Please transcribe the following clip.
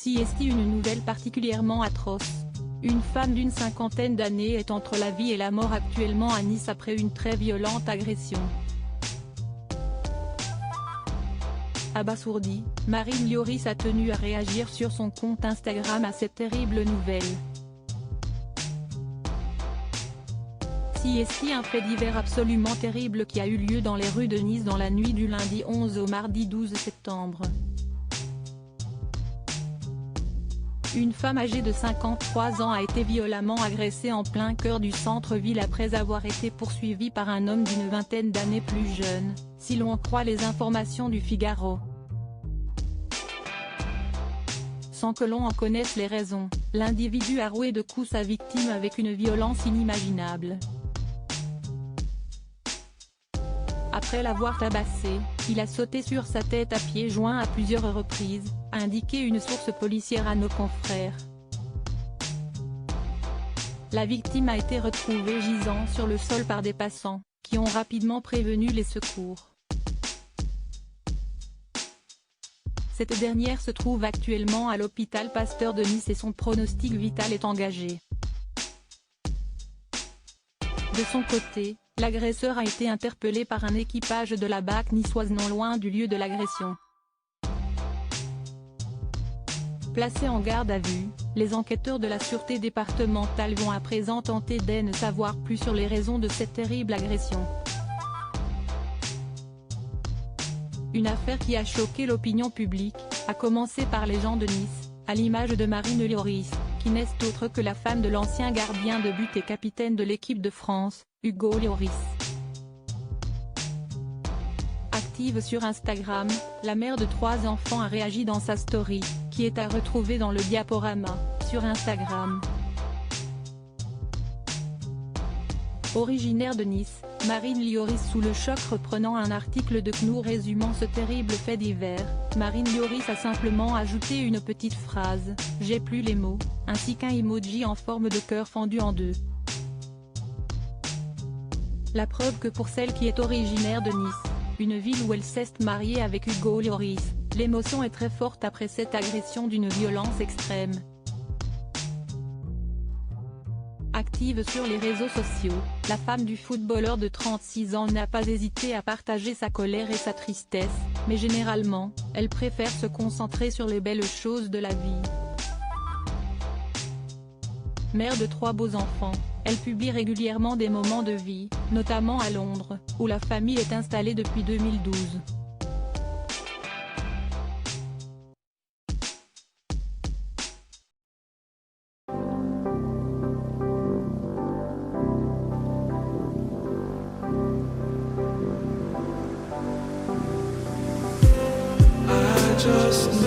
CST, une nouvelle particulièrement atroce. Une femme d'une cinquantaine d'années est entre la vie et la mort actuellement à Nice après une très violente agression. Abasourdie, Marine Lioris a tenu à réagir sur son compte Instagram à cette terrible nouvelle. CST, un fait divers absolument terrible qui a eu lieu dans les rues de Nice dans la nuit du lundi 11 au mardi 12 septembre. Une femme âgée de 53 ans a été violemment agressée en plein cœur du centre-ville après avoir été poursuivie par un homme d'une vingtaine d'années plus jeune, si l'on croit les informations du Figaro. Sans que l'on en connaisse les raisons, l'individu a roué de coups sa victime avec une violence inimaginable. Après l'avoir tabassé, il a sauté sur sa tête à pieds joints à plusieurs reprises, a indiqué une source policière à nos confrères. La victime a été retrouvée gisant sur le sol par des passants, qui ont rapidement prévenu les secours. Cette dernière se trouve actuellement à l'hôpital Pasteur de Nice et son pronostic vital est engagé. De son côté, l'agresseur a été interpellé par un équipage de la BAC niçoise non loin du lieu de l'agression. Placé en garde à vue, les enquêteurs de la sûreté départementale vont à présent tenter d'en savoir plus sur les raisons de cette terrible agression. Une affaire qui a choqué l'opinion publique, à commencer par les gens de Nice, à l'image de Marine Lioris, qui n'est autre que la femme de l'ancien gardien de but et capitaine de l'équipe de France, Hugo Lloris. Active sur Instagram, la mère de 3 enfants a réagi dans sa story, qui est à retrouver dans le diaporama, sur Instagram. Originaire de Nice, Marine Lioris sous le choc. Reprenant un article de CNOU résumant ce terrible fait divers, Marine Lioris a simplement ajouté une petite phrase « J'ai plus les mots », ainsi qu'un emoji en forme de cœur fendu en deux. La preuve que pour celle qui est originaire de Nice, une ville où elle s'est mariée avec Hugo Lloris, l'émotion est très forte après cette agression d'une violence extrême. Active sur les réseaux sociaux, la femme du footballeur de 36 ans n'a pas hésité à partager sa colère et sa tristesse, mais généralement, elle préfère se concentrer sur les belles choses de la vie. Mère de 3 beaux enfants, elle publie régulièrement des moments de vie, notamment à Londres, où la famille est installée depuis 2012. Just